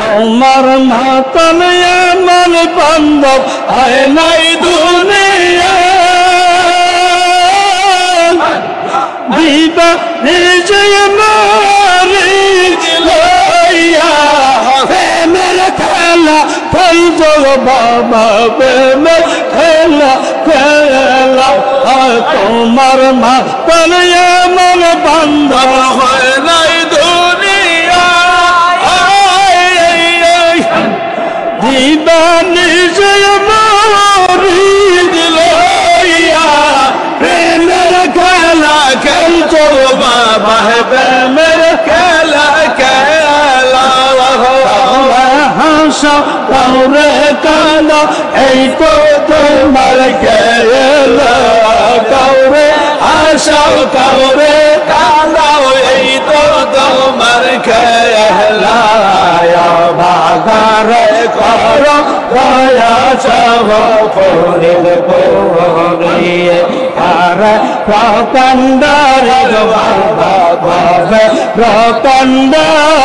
আমার মাতাল এমন বান্ধব হয় নাই দুনিয়া দিবা নিজে মারি লইয়া প্রেমের খেলা খেলছো বাবা প্রেমের খেলা খেলা তোমার মাতাল এমন বান্ধব হয় নাই দুনিয়া দিবা নিজে মারি লইয়া প্রেমের খেলা খেলছো বাবা প্রেমের খেলা খেলা হাসা কাউরে কান্দা এই তো তোমার খেলা কাউরে হাসা কাউরে কান্দা এই তো তোমার খেলা ভাগারে করো দয়া সব পরিল পরিয়ে আর প্রকন্দারি বাবা বাবা প্রকন্দারি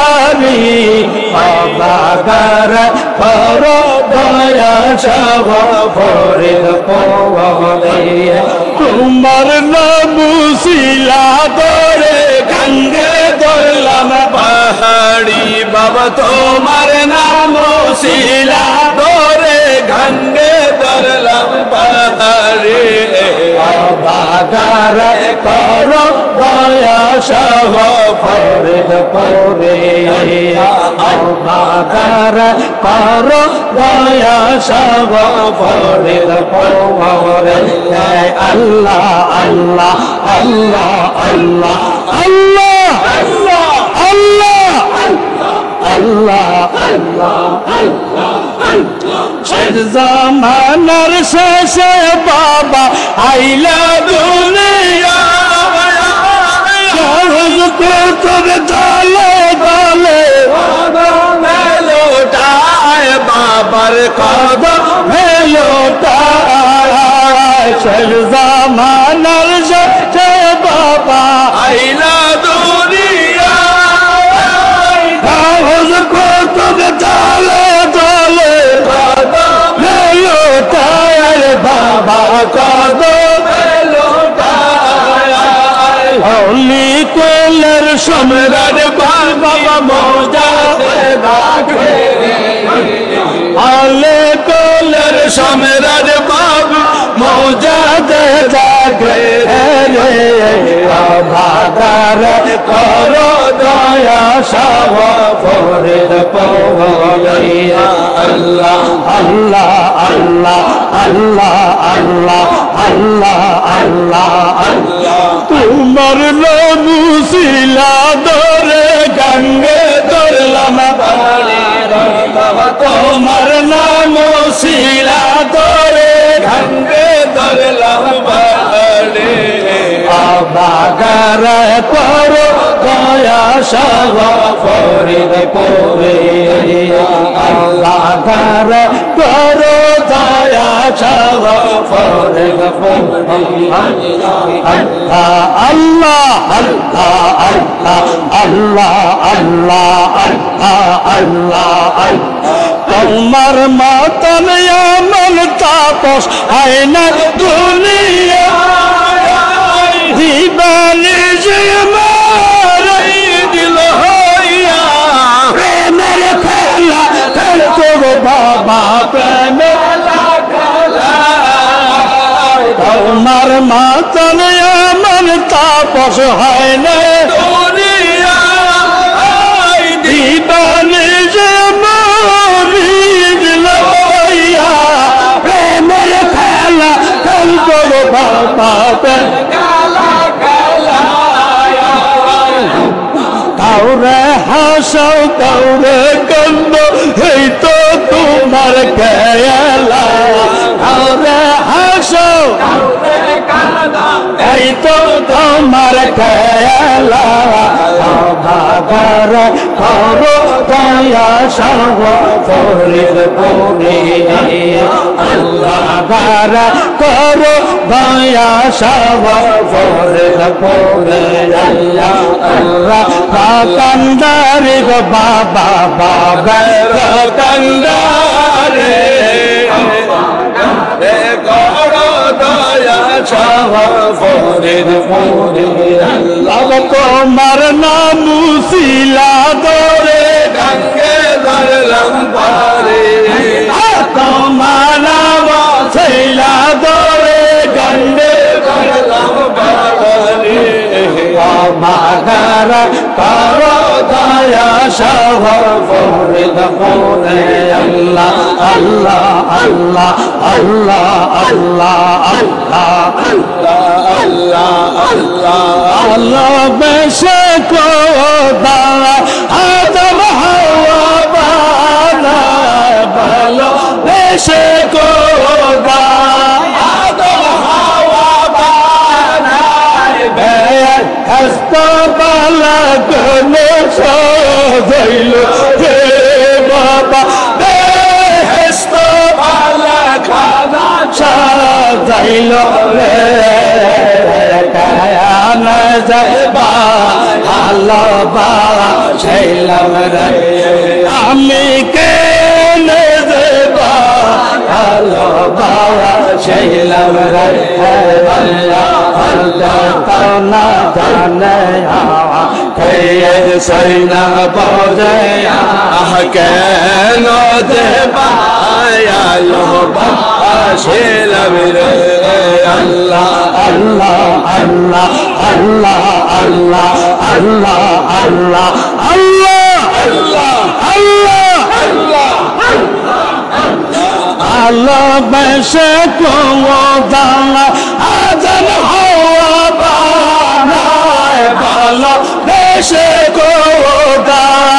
ভাগারে করো দয়া সব পরিল পরিয়ে তোমার নাম শিলা ধরে গঙ্গে ধরলাম পাহাড়ি বাবা তোমার নাম শিলা ধরে গঙ্গে ধরলাম পাহাড়ি বাগারে করো দয়া সব ফরিদ পরে বাগারে করো দয়া সব ফরিদ পরে আল্লাহ আল্লাহ আল্লাহ আল্লাহ আল্লাহ আল্লাহ আল্লাহ আল্লাহ শেষ জামানার শেষে বাবা আইলা দুনিয়া সহজ করে দলে দলে মেলোটায় বাবার কদম মেলোটায় শেষ জামানার শেষে বাবা আইলা দুনিয়া সহজ করে দলে দলে বাবা কদম হলি কোলের সম্রাট বাবা মজা হলে কোলের সম্রাট বাবা মজা দেখে ভাগার করো দয়া সব ফরিদ পরিয়া আল্লাহ আল্লাহ আল্লাহ আল্লাহ আল্লাহ আল্লাহ আল্লাহ আল্লাহ তোমার নাম শিলা ধরে গঙ্গে ধরলাম বাবা তোমার নাম শিলা ধরে গঙ্গে ধরলাম বাড়ি বাগারে করো দয়া সব ফরিদ পরে বাগারে করো দয়া সব ফরিদ আল্লাহ আল্লাহ আল্লাহ আল্লাহ আল্লাহ আল্লাহ তোমার মাতাল এমন তাপস হয় না দুনিয়া দিবানি যে মারাই দিল হইয়া প্রেমের খেলা খেলতো বাবা প্রেমের খেলা তোমার মাতাল এমন তাপস হয় না দুনিয়া দিবানি যে মারি দিল হইয়া প্রেমের খেলা খেলতো বাবা কাউরে হাসাও কাউরে কান্দ এই তো তোমার খেলা কাউরে হাসাও এই তো তোমার খেলা ভাগার করো দয়া সব ফরিদ পুরি আল্লাহ দ্বারা করো দয়া সব ফরিদ পুরি আল্লাহ আল্লাহ কান্দারি গো বাবা বাবা কান্দারে করো দয়া সব ফরিদ পুরি আল্লাহ তোমার নাম মুসিলা দরে গঙ্গে ধরলাম পারে তোমার নাম মুসিলা দরে গঙ্গে ধরলাম পারে মাগার করো দয়া সব ফরিদ পুরি আল্লাহ আল্লাহ আল্লাহ আল্লাহ আল্লাহ আল্লাহ আল্লাহ আল্লাহ আল্লাহ বেশে কো দাঁড়া আদম হাওয়া বানা বলো বেশে কো আদম হাওয়া বানা হস্ত বালা কোনো সইল হে বাবা হস্ত বালা খানা সাজাইল রে কায়ান যাবা আল্লাহ বা ছিলাম রে আমি কেন দেবা আল্লাহ বা ছিলাম রে আল্লাহ আল্লাহ তানা জানে কে সৈনা বজে কেন দেবা আল্লাহ বা ছিলাম রে আল্লাহ আল্লাহ আল্লাহ আল্লাহ আল্লাহ আল্লাহ আল্লাহ আল্লাহ আল্লাহ আল্লাহ আল্লাহ বেশে কোনো দানা আজান হওয়া বানায় ভালো বেশে কোনো দানা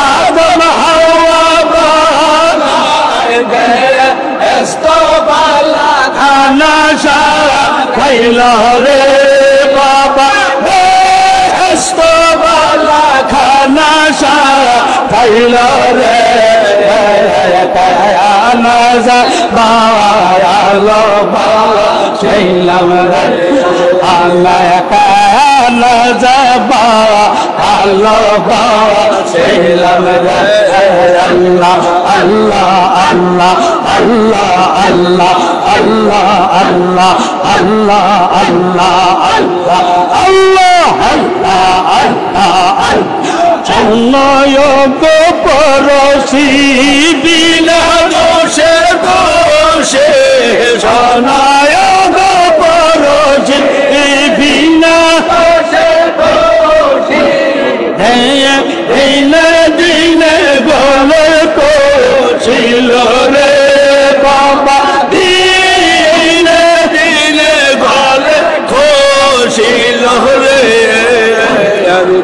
আজান হওয়া বানায় গেলে এস্তবালা খানা সারা খাইলা রে বাবা এস্তবালা খানা সারা খাইলা রে কায়ানা যাবা আল্লাহ বাবা ছিলাম রে আল্লাহ কায়ানা যাবা আল্লাহ বাবা ছিলাম রে আল্লাহ আল্লাহ আল্লাহ আল্লাহ আল্লাহ আল্লাহ আল্লাহ আল্লাহ আল্লাহ আল্লাহ আল্লাহ আল্লাহ আল্লাহ পরশি বিনা দোষে দোষে শোনায় পরশি বিনা দোষে দোষে দিনে দিনে গলে কোছিল রে বাবা দিনে দিনে গলে কোছিল রে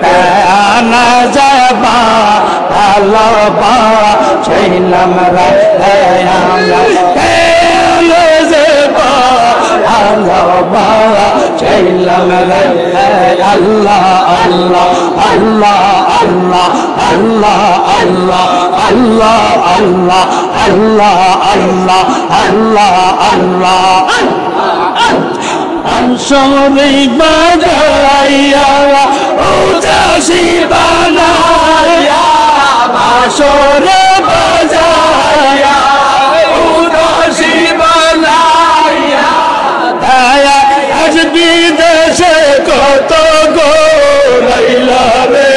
কানা যাবা আল্লাহ বা ছিলাম রে কেন যাবা আল্লাহ বা ছিলাম রে আল্লাহ আল্লাহ আল্লাহ আল্লাহ আল্লাহ আল্লাহ আল্লাহ আল্লাহ আল্লাহ আল্লাহ আল্লাহ আনসরে বাজাইয়া উদাসী বানায়া বাসরে বাজায়া উদাসী বানায়া দয়া আজ বিদেশে কত গোরাইলা রে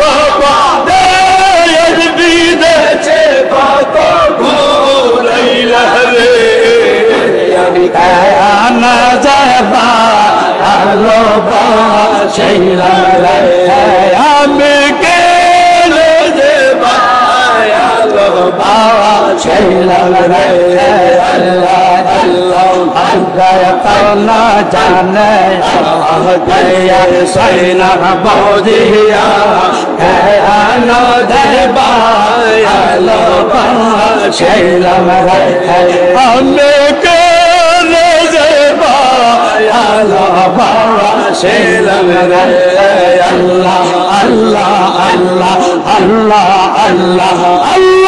বাবা দয়া আজ বিদেশে কত গোরাইলা রে কায়ানা যাবা আল্লাহ বা ছিলাম রে আমি কেন যাবা আল্লাহ বা ছিলাম রে আল্লাহ আল্লাহ আল্লাহ তানা জানে গয়া সৈনা বজিয়া কায়ানা যাবা আল্লাহ বা ছিলাম রে আমি আল্লাহ বাবা ছিলাম রে আল্লাহ আল্লাহ আল্লাহ আল্লাহ আল্লাহ আল্লাহ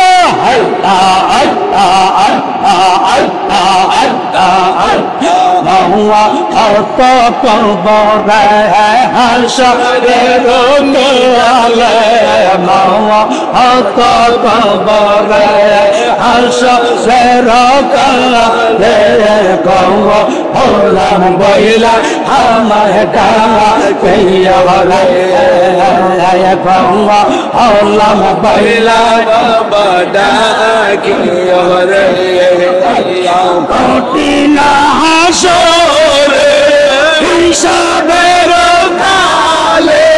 কবরে হাসরের মেয়ালে মাওয়া হত কবরে হাসরের কালে কও হলাম বইলা আমার ডাকিয়া রে কও হলাম বইলা বাবা ডাকিয়া রে কঠিন হাসরে হিসাবের কালে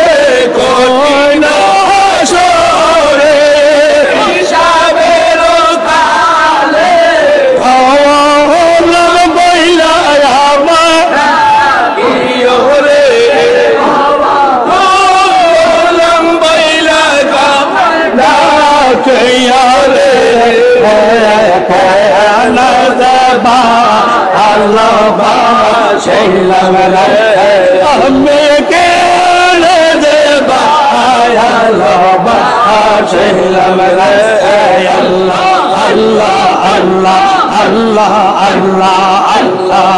কঠিন হাসরে হিসাবের কালে হলাম বইলা আমার ডাকিয়া রে হলাম বইলা ডাকিয়া রে আল্লাহ ছিলাম রে আমি কেড়ে দেবা আল্লাহ ছিলাম রে আল্লাহ আল্লাহ আল্লাহ আল্লাহ আল্লাহ আল্লাহ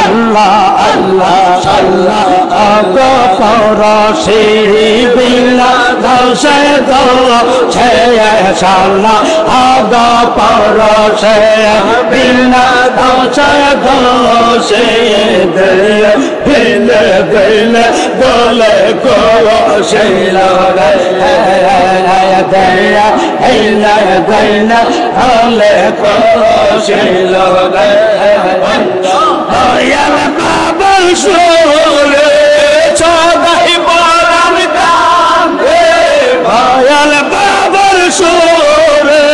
আল্লাহ আল্লাহ আল্লাহ পরশি বিনা দশে দো ছে সালা আগ পরশে বিনা দশে দোষে দিল দিল দোলে কো শিলা রে দয়া হিলা দইনা দোলে কো শিলা রে আয়া বাবা সুরে চদাই বরান কান্দে আয়াল বাবার সুরে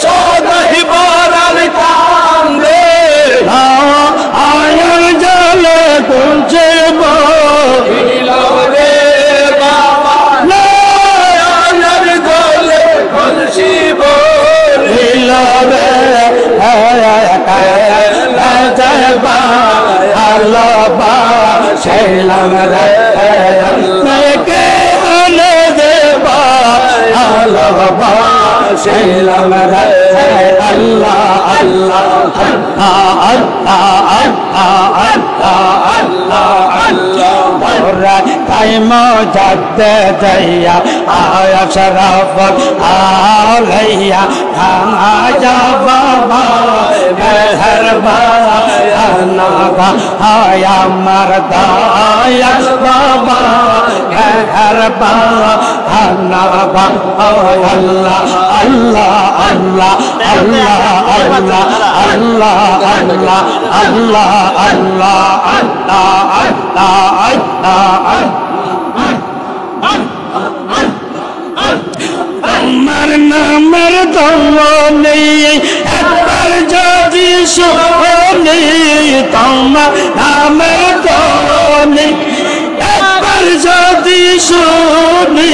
চদাই বরান কান্দে আয়াল জলে তুলছে বইলা রে বাবা আয়াল জলে তুলছি বইলা রে আল্লাহ ছিলাম রে কে হলে দেবা আল্লাহ ছিলাম রে আল্লাহ আল্লাহ আল্লাহ আল্লাহ তাই মজাতে যাইয়া আয়া শরফ আলাইয়া খানা যাবা মেহরবানা আয়া মরদায়া বাবা মেহরবানা আল্লাহ আল্লাহ আল্লাহ আল্লাহ আল্লাহ আল্লাহ আল্লাহ আল্লাহ আল্লাহ আল্লাহ আল্লাহ আমার নামের দৌলনে একবার যদি শুনি তোমার নামের দৌলনে একবার যদি শুনি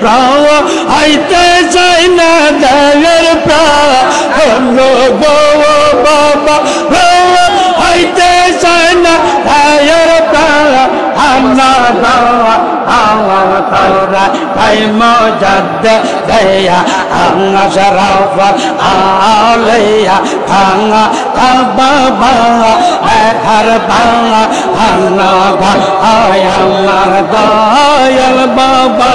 প্রাণ আইতে চাই না দেবের প্রাণ গো বাবা প্রাণ আইতে চাই না দেবের প্রাণ Allah Taala Kai Mojad Daya Anga Sharafa Alaya Anga Kababa Harba Anga Ayam Marda Yal Baba